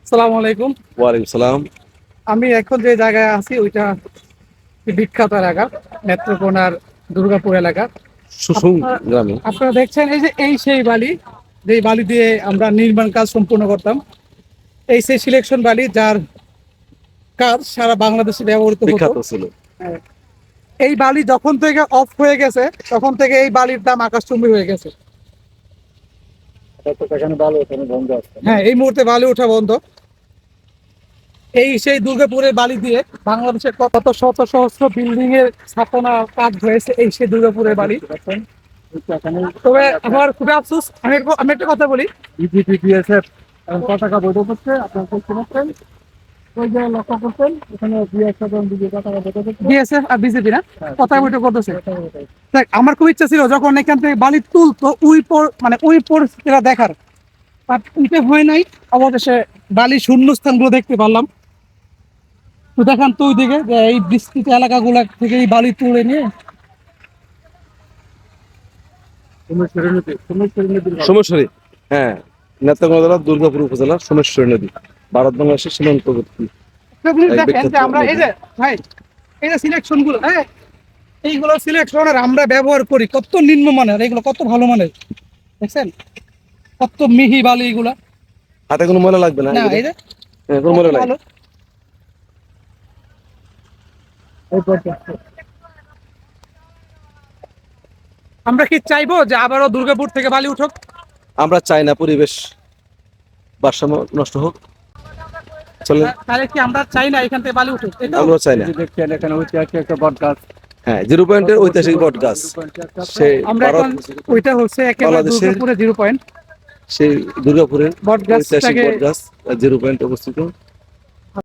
আসসালামু আলাইকুম। ওয়ালাইকুম সালাম। আমি এখন যে জায়গায় আছি ওইটা বিখ্যাত এলাকা, নেত্রকোনার দুর্গাপুর এলাকা। সুসুং আপনারা গ্রামে। আপনারা দেখছেন এই যে সেই বালি, যেই বালি দিয়ে আমরা নির্মাণ কাজ সম্পূর্ণ করতাম। এই সেই সিলেকশন বালি যার কাজ সারা বাংলাদেশে ব্যবহৃত হতো। বিখ্যাত ছিল। হ্যাঁ, এই বালি যখন থেকে অফ হয়ে গেছে তখন থেকে এই বালির দাম আকাশচুম্বী হয়ে গেছে। হ্যাঁ, এই মুহূর্তে বালি ওঠা বন্ধ। এই সেই দুর্গাপুরের বালি দিয়ে বাংলাদেশের কত শত সহস্র বিল্ডিং এর স্থাপনা কাজ হয়েছে এই সেই দুর্গাপুরের বালি। তবে আমার খুবই আফসোস, আমি একটা কথা বলি, বিজেপি পতাকা বৈধ করছে। আপনারা দেখতে পাচ্ছেন ওই যে লক্ষ্য করছেন এখানে বিএসএফ আর বিজেপি না পতাকা বৈঠক করতেছে। দেখ, আমার খুব ইচ্ছা ছিল যখন এখান থেকে বালি তুলতো ওই পরিস্থিতিটা দেখার, বাট উঠে হয় নাই। অবশেষে বালি শূন্য স্থানগুলো দেখতে পারলাম। তো দেখান তো ওইদিকে যে এই বিস্তৃত এলাকাগুলো থেকে এই বালি তুলে নিয়ে সোমেশ্বরী, হ্যাঁ, নেত্রকোনা জেলা দুর্গাপুর উপজেলা সোমেশ্বরী নদী, ভারত বাংলাদেশের সীমান্তবর্তী আপনি এক দেখেন বিখ্যাত যে আমরা এই নদী। যে ভাই, এই যে সিলেকশন গুলো, হ্যাঁ, এইগুলো সিলেকশনের আমরা ব্যবহার করি কত নিম্নমানের, এগুলো কত ভালো মানের। দেখছেন কত মিহি বালি এগুলা। হাতে কোনো ময়লা লাগবে না না এগুলো। এই যে হ্যাঁ, কোনো কত ময়লা নাই। ভালো। আমরা কি চাইবো যে আবারও দুর্গাপুর থেকে বালি উঠুক? আমরা চাই না পরিবেশ ভারসাম্য নষ্ট হোক। চলেন, তাহলে কি আমরা চাই না এখান থেকে বালি উঠুক? আমরা চাই না। দেখছেন এখানে ঐতিহাসিক একটা বট গাছ। হ্যাঁ, 0 পয়েন্টের ঐতিহাসিক বট গাছ। সেই আমরা এখন ওইটা হচ্ছে একেবারে বাংলাদেশের দুর্গাপুরে 0 পয়েন্ট সেই দুর্গাপুরের বট ঐতিহাসিক গাছটাকে বট গাছ 0 পয়েন্ট অবস্থিত।